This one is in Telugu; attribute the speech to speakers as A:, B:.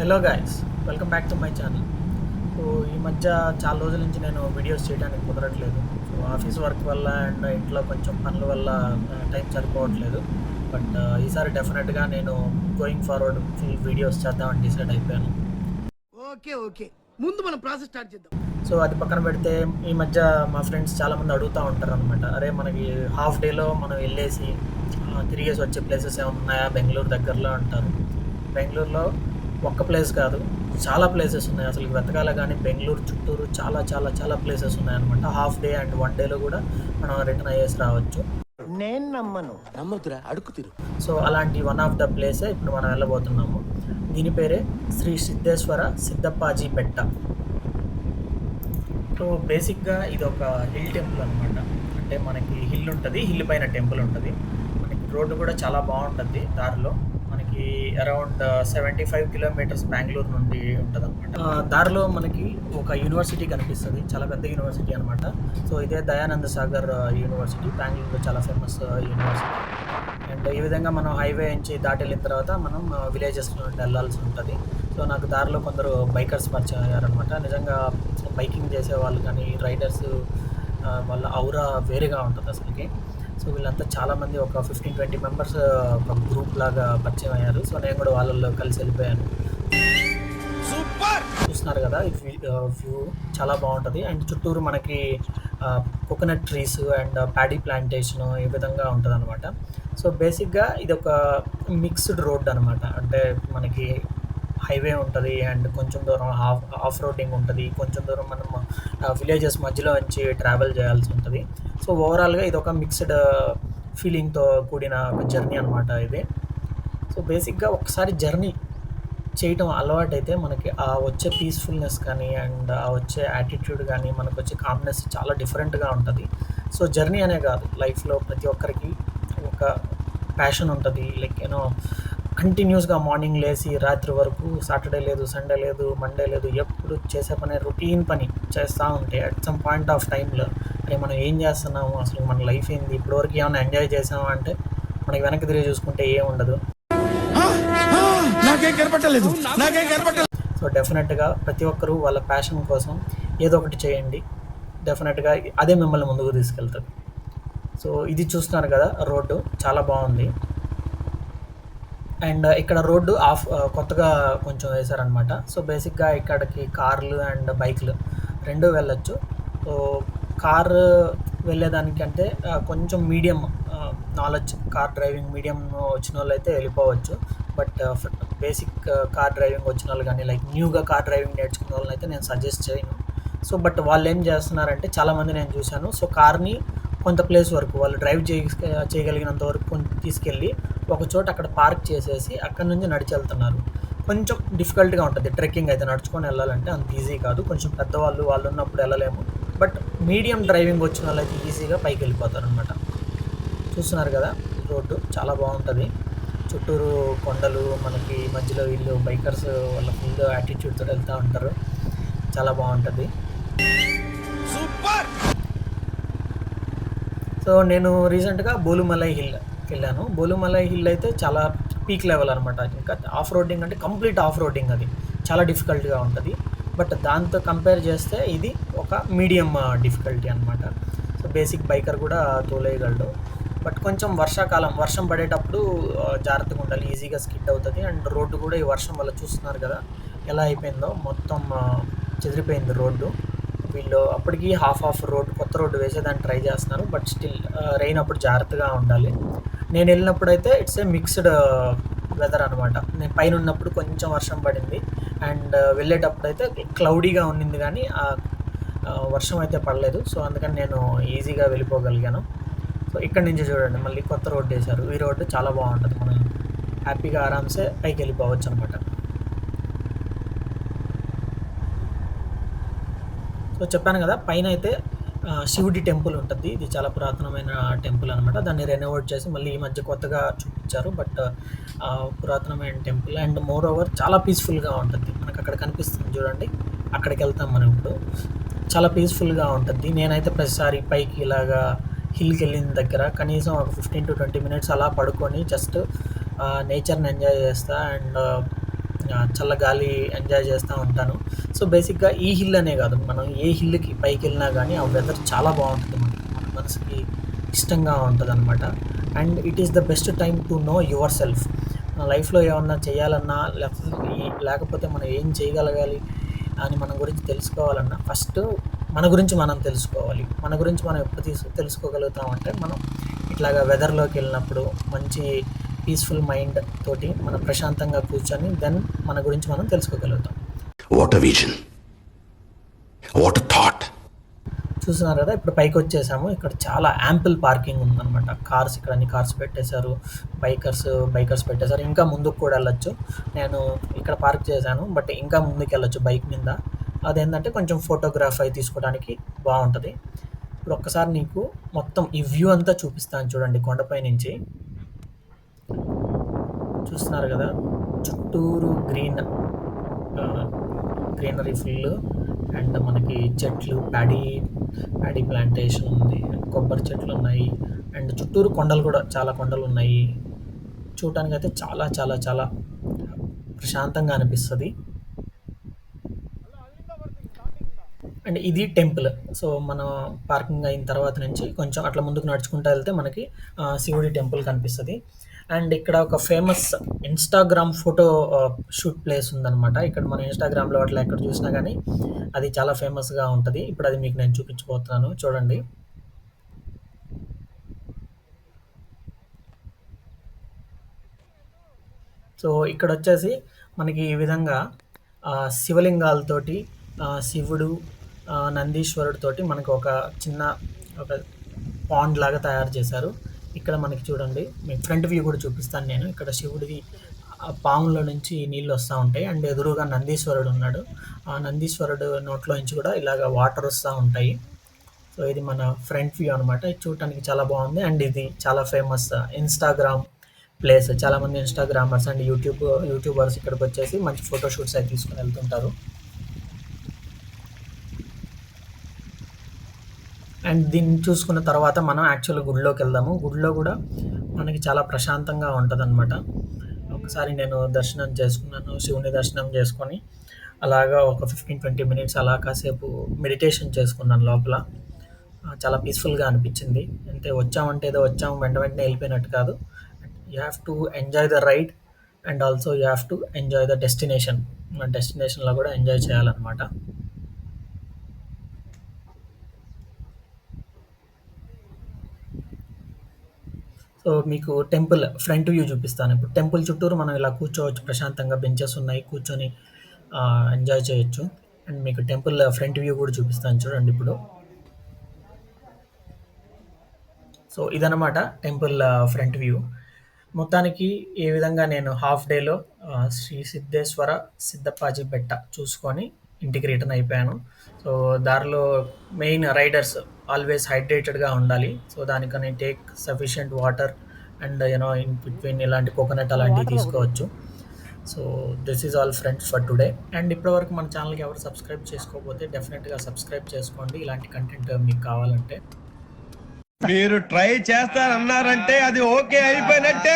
A: Hello guys, welcome back to my channel. So ఈ మధ్య చాలా రోజుల నుంచి నేను వీడియోస్ చేయడానికి కుదరట్లేదు. సో ఆఫీస్ వర్క్ వల్ల అండ్ ఇంట్లో కొంచెం పనుల వల్ల టైం సరిపోవట్లేదు. బట్ ఈసారి డెఫినెట్గా నేను గోయింగ్ ఫార్వర్డ్ ఫుల్ వీడియోస్ చేద్దామని డిసైడ్ అయిపోయాను.
B: ఓకే ఓకే ముందు మనం ప్రాసెస్ స్టార్ట్ చేద్దాం.
A: సో అది పక్కన పెడితే ఈ మధ్య మా ఫ్రెండ్స్ చాలామంది అడుగుతూ ఉంటారు అనమాట, అరే మనకి హాఫ్ డేలో మనం వెళ్ళేసి తిరిగేసి వచ్చే ప్లేసెస్ ఏమైనా ఉన్నాయా బెంగళూరు దగ్గరలో అంటారు. బెంగళూరులో ఒక్క ప్లేస్ కాదు, చాలా ప్లేసెస్ ఉన్నాయి. అసలు వెతకాల కానీ బెంగళూరు చుట్టూరు చాలా చాలా చాలా ప్లేసెస్ ఉన్నాయన్నమాట. హాఫ్ డే అండ్ వన్ డేలో కూడా మనం రిటర్న్ అయ్యేసి రావచ్చు.
B: నేను నమ్మదురా అడుగు తిరు.
A: సో అలాంటి వన్ ఆఫ్ ద ప్లేసే ఇప్పుడు మనం వెళ్ళబోతున్నాము. దీని పేరే శ్రీ సిద్ధేశ్వర సిద్ధప్పాజీ బెట్ట. సో బేసిక్గా ఇది ఒక హిల్ టెంపుల్ అనమాట. అంటే మనకి హిల్ ఉంటుంది, హిల్ పైన టెంపుల్ ఉంటుంది. మనకి రోడ్డు కూడా చాలా బాగుంటుంది. దారిలో మనకి అరౌండ్ 75 కిలోమీటర్స్ బెంగళూరు నుండి ఉంటుంది అనమాట. దారిలో మనకి ఒక యూనివర్సిటీ కనిపిస్తుంది, చాలా పెద్ద యూనివర్సిటీ అనమాట. సో ఇదే దయానంద సాగర్ యూనివర్సిటీ, బెంగళూరులో చాలా ఫేమస్ యూనివర్సిటీ. అండ్ ఈ విధంగా మనం హైవే నుంచి దాటి వెళ్ళిన తర్వాత మనం విలేజెస్లో వెళ్ళాల్సి ఉంటుంది. సో నాకు దారిలో కొందరు బైకర్స్ పరిచయం అయ్యారనమాట. నిజంగా బైకింగ్ చేసే వాళ్ళు కానీ రైడర్స్ వాళ్ళ ఔరా వేరేగా ఉంటుంది అసలుకి. సో వీళ్ళంతా చాలామంది ఒక 15-20 మెంబర్స్ ఒక గ్రూప్ లాగా పరిచయం అయ్యారు. సో నేను కూడా వాళ్ళల్లో కలిసి వెళ్ళిపోయాను. చూస్తున్నారు కదా, ఈ వ్యూ చాలా బాగుంటుంది. అండ్ చుట్టూరు మనకి coconut trees and paddy plantation ఈ విధంగా ఉంటుంది అనమాట. సో బేసిక్గా ఇది ఒక మిక్స్డ్ రోడ్ అనమాట. అంటే మనకి హైవే ఉంటుంది అండ్ కొంచెం దూరం ఆఫ్ రోడింగ్ ఉంటుంది, కొంచెం దూరం మనం విలేజెస్ మధ్యలో నుంచి ట్రావెల్ చేయాల్సి ఉంటుంది. సో ఓవరాల్గా ఇది ఒక మిక్స్డ్ ఫీలింగ్తో కూడిన ఒక జర్నీ అనమాట ఇది. సో బేసిక్గా ఒకసారి జర్నీ చేయటం అలవాటైతే మనకి ఆ వచ్చే పీస్ఫుల్నెస్ కానీ అండ్ ఆ వచ్చే యాటిట్యూడ్ కానీ మనకు వచ్చే కామ్నెస్ చాలా డిఫరెంట్గా ఉంటుంది. సో జర్నీ అనే కాదు, లైఫ్లో ప్రతి ఒక్కరికి ఒక ప్యాషన్ ఉంటుంది. లైక్ కంటిన్యూస్గా మార్నింగ్ లేచి రాత్రి వరకు సాటర్డే లేదు, సండే లేదు, మండే లేదు, ఎప్పుడు చేసే పని రొటీన్ పని చేస్తూ ఉంటే అట్ సమ్ పాయింట్ ఆఫ్ టైంలో అరే మనం ఏం చేస్తున్నాము, అసలు మన లైఫ్ ఏంది, ఇప్పటివరకు ఏమైనా ఎంజాయ్ చేసాము అంటే మనకి వెనక్కి తిరిగి చూసుకుంటే ఏం ఉండదు. సో డెఫినెట్గా ప్రతి ఒక్కరూ వాళ్ళ ప్యాషన్ కోసం ఏదో ఒకటి చేయండి. డెఫినెట్గా అదే మిమ్మల్ని ముందుకు తీసుకెళ్తుంది. సో ఇది చూస్తున్నారు కదా, రోడ్డు చాలా బాగుంది. అండ్ ఇక్కడ రోడ్డు కొత్తగా కొంచెం వేశారనమాట. సో బేసిక్గా ఇక్కడికి కార్లు అండ్ బైక్లు రెండూ వెళ్ళొచ్చు. సో కారు వెళ్ళేదానికంటే కొంచెం medium knowledge, car driving medium వచ్చిన వాళ్ళు అయితే వెళ్ళిపోవచ్చు. బట్ బేసిక్ కార్ డ్రైవింగ్ వచ్చిన వాళ్ళు కానీ లైక్ న్యూగా కార్ డ్రైవింగ్ నేర్చుకున్న వాళ్ళని అయితే నేను సజెస్ట్ చేయను. సో బట్ వాళ్ళు ఏం చేస్తున్నారంటే చాలామంది నేను చూశాను, సో కార్ని కొంత ప్లేస్ వరకు వాళ్ళు డ్రైవ్ చేయగలిగినంత వరకు తీసుకెళ్ళి ఒక చోట అక్కడ పార్క్ చేసేసి అక్కడ నుంచి నడిచి వెళ్తున్నారు. కొంచెం డిఫికల్ట్గా ఉంటుంది ట్రెక్కింగ్ అయితే, నడుచుకొని వెళ్ళాలంటే అంత ఈజీ కాదు. కొంచెం పెద్దవాళ్ళు వాళ్ళు ఉన్నప్పుడు వెళ్ళలేము. బట్ మీడియం డ్రైవింగ్ వచ్చిన వాళ్ళు అయితే ఈజీగా పైకి వెళ్ళిపోతారు అనమాట. చూస్తున్నారు కదా, రోడ్డు చాలా బాగుంటుంది. చుట్టూరు కొండలు, మనకి మధ్యలో వీళ్ళు బైకర్స్ వాళ్ళ ఫుల్ యాటిట్యూడ్తో వెళ్తూ ఉంటారు. చాలా బాగుంటుంది. సో నేను రీసెంట్గా బోలుమలై హిల్కి వెళ్ళాను. బోలుమలై హిల్ అయితే చాలా పీక్ లెవెల్ అనమాట. ఇంకా ఆఫ్ రోడింగ్ అంటే కంప్లీట్ ఆఫ్ రోడింగ్, అది చాలా డిఫికల్ట్గా ఉంటుంది. బట్ దాంతో కంపేర్ చేస్తే ఇది ఒక మీడియం డిఫికల్టీ అనమాట. సో బేసిక్ బైకర్ కూడా తోలేయగలడు. బట్ కొంచెం వర్షం పడేటప్పుడు జాగ్రత్తగా ఉండాలి, ఈజీగా స్కిడ్ అవుతుంది. అండ్ రోడ్డు కూడా ఈ వర్షం వల్ల చూస్తున్నారు కదా ఎలా అయిపోయిందో, మొత్తం చెదిరిపోయింది రోడ్డు. వీళ్ళు అప్పటికి హాఫ్ రోడ్డు, కొత్త రోడ్డు వేసేదాన్ని ట్రై చేస్తున్నారు. బట్ స్టిల్ రెయిన్ అప్పుడు జాగ్రత్తగా ఉండాలి. నేను వెళ్ళినప్పుడు అయితే ఇట్స్ ఏ మిక్స్డ్ వెదర్ అనమాట. నేను పైన ఉన్నప్పుడు కొంచెం వర్షం పడింది అండ్ వెళ్ళేటప్పుడు అయితే క్లౌడీగా ఉండింది, కానీ వర్షం అయితే పడలేదు. సో అందుకని నేను ఈజీగా వెళ్ళిపోగలిగాను. సో ఇక్కడ నుంచి చూడండి, మళ్ళీ కొత్త రోడ్డు వేశారు. ఈ రోడ్డు చాలా బాగుంటుంది, మనం హ్యాపీగా ఆరామ్సే పైకి వెళ్ళిపోవచ్చు అనమాట. సో చెప్పాను కదా, పైన అయితే శివుడి టెంపుల్ ఉంటుంది. ఇది చాలా పురాతనమైన టెంపుల్ అనమాట. దాన్ని రెనోవేట్ చేసి మళ్ళీ ఈ మధ్య కొత్తగా చూపించారు. బట్ పురాతనమైన టెంపుల్ అండ్ మోర్ ఓవర్ చాలా పీస్ఫుల్గా ఉంటుంది. మనకు అక్కడ కనిపిస్తుంది చూడండి, అక్కడికి వెళ్తాం మనం ఇప్పుడు. చాలా పీస్ఫుల్గా ఉంటుంది. నేనైతే ప్రతిసారి పైకి ఇలాగా హిల్కి వెళ్ళిన దగ్గర కనీసం ఒక 15 to 20 minutes అలా పడుకొని జస్ట్ నేచర్ని ఎంజాయ్ చేస్తా. అండ్ చల్ల గాలి ఎంజాయ్ చేస్తూ ఉంటాను. సో, బేసిక్‌గా ఈ హిల్ అనే కాదు, మనం ఏ హిల్‌కి పైకెళ్ళినా గానీ ఆ వెదర్ చాలా బావుంటది మనకి. మన మనసుకి ఇష్టంగా ఉంటదనమాట. And it is the best time to know your self. మన లైఫ్‌లో ఏమన్నా చేయాలన్నా లేకపోతే మనం ఏం చేయగలగాలి అని మన గురించి తెలుసుకోవాలన్నా ఫస్ట్ మన గురించి మనం తెలుసుకోవాలి. మన గురించి మనం ఎప్పుడు తెలుసుకోగలుగుతామంటే మనం ఇట్లాగా వెదర్‌లోకెళ్ళినప్పుడు మంచి పీస్‌ఫుల్ మైండ్ తోటి మనం ప్రశాంతంగా కూర్చొని దెన్ మన గురించి మనం తెలుసుకోగలుగుతాం.
C: What a vision. What a thought.
A: చూస్తున్నారు కదా! ఇప్పుడు పైకొచ్చేసాము. ఇక్కడ చాలా యాంపుల్ పార్కింగ్ ఉందనమాట. కార్స్ ఇక్కడ అన్ని కార్స్ పెట్టేశారు. బైకర్స్ పెట్టేశారు. ఇంకా ముందుకు కూడా ఎళ్ళొచ్చు. నేను ఇక్కడ పార్క్ చేశాను. బట్ ఇంకా ముందుకెళ్ళొచ్చు బైక్ మీద. అదేంటంటే కొంచెం ఫోటోగ్రాఫ్ అయి తీసుకోవడానికి బావుంటది. ఇప్పుడు ఒక్కసారి నీకు మొత్తం ఈ వ్యూ అంతా చూపిస్తాను చూడండి కొండపై నుంచి. చూస్తున్నారు కదా! చుట్టూరు ఆహ్, గ్రీనరీ ఫుల్లు. అండ్ మనకి చెట్లు ప్యాడీ ప్లాంటేషన్ ఉంది. కొబ్బరి చెట్లున్నాయి. అండ్ చుట్టూరు కొండలు కూడా చాలా కొండలున్నాయి. చూడటానికైతే చాలా చాలా చాలా ప్రశాంతంగా అనిపిస్తది. అండ్ ఇది టెంపుల్. సో, మనం పార్కింగ్ అయిన తర్వాత నుంచి కొంచెం అట్లా ముందుకు నడుచుకుంటా ఎళ్తే మనకి శివుడి టెంపుల్ కనిపిస్తది. అండ్ ఇక్కడ ఒక famous Instagram photo shoot place ఉందనమాట. ఇక్కడ మన ఇన్‌స్టాగ్రామ్‌లో అట్లా ఎక్కడ చూసినా గానీ అది చాలా ఫేమస్‌గా ఉంటది. ఇప్పుడది మీకు నేను చూపించబోతున్నాను చూడండి. సో, ఇక్కడొచ్చేసి మనకి ఈ విధంగా శివలింగాలతోటి శివుడు, నందీశ్వరుడితోటి మనకు ఒక పాండ్ లాగా తయారు చేశారు. ఇక్కడ మనకి చూడండి, మీకు ఫ్రంట్ వ్యూ కూడా చూపిస్తాను నేను. ఇక్కడ శివుడిది పాములో నుంచి నీళ్ళొస్తా ఉంటాయి. అండ్ ఎదురుగా నందీశ్వరుడున్నాడు. ఆ నందీశ్వరుడు నోట్లో నుంచి కూడా ఇలాగ వాటర్ వస్తా ఉంటాయి. సో, ఇది మన ఫ్రంట్ వ్యూ అనమాట. ఇది చూడటానికి చాలా బావుంది. అండ్ ఇది చాలా ఫేమస్ ఇన్‌స్టాగ్రామ్ ప్లేస్. చాలామంది ఇన్‌స్టాగ్రామర్స్ అండ్ యూట్యూబర్స్ ఇక్కడికొచ్చేసి మంచి ఫోటో షూట్స్ అయి తీసుకొని వెళ్తుంటారు. అండ్ దీన్ని చూసుకున్న తర్వాత మనం యాక్చువల్‌గా గుడిలోకెళ్దాము. గుడిలో గూడా మనకి చాలా ప్రశాంతంగా ఉంటదనమాట. ఒకసారి నేను దర్శనం చేసుకున్నాను. శివుని దర్శనం చేసుకొని అలాగా ఒక 15, 20 మినిట్స్ అలా కాసేపు మెడిటేషన్ చేసుకున్నాను లోపల. చాలా పీస్‌ఫుల్‌గా అనిపిచ్చింది. అంతే, వచ్చామంటే ఏదో వచ్చాము వెంట వెంటనే ఎళ్ళిపోయినట్టు కాదు. You have to enjoy the ride and also you have to enjoy the destination. మన డెస్టినేషన్‌లో గూడా ఎంజాయ్ చేయాలనమాట. సో, మీకు టెంపుల్ ఫ్రంట్ వ్యూ చూపిస్తాను. ఇప్పుడు టెంపుల్ చుట్టూరు మనం ఇలా కూర్చోవచ్చు ప్రశాంతంగా. బెంచెస్ ఉన్నాయి. కూర్చొని ఎంజాయ్ చేయొచ్చు. అండ్ మీకు టెంపుల్ ఫ్రంట్ వ్యూ కూడా చూపిస్తాను చూడండి ఇప్పుడు. సో, ఇదనమాట టెంపుల్ ఫ్రంట్ వ్యూ. మొత్తానికి ఈ విధంగా నేను హాఫ్ డేలో శ్రీ సిద్ధేశ్వర సిద్ధప్పాజీ బెట్ట చూసుకొని ఇంటికి రిటర్న్ అయిపోయాను. సో, దారిలో మెయిన్ రైడర్స్ ఆల్వేస్ హైడ్రేటెడ్‌గా ఉండాలి. సో, దానికని take sufficient water and in between ఇలాంటి కోకోనట్ అలాంటివి తీసుకోవచ్చు. So, this is all friends for today. And ఇప్పటివరకు మన ఛానల్‌కి ఎవరు సబ్స్క్రైబ్ చేసుకోకపోతే డెఫినెట్‌గా సబ్స్క్రైబ్ చేసుకోండి ఇలాంటి కంటెంట్ మీకు కావాలంటే.
D: మీరు ట్రై చేస్తారన్నారంటే అది ఓకే అయిపోయినట్టే.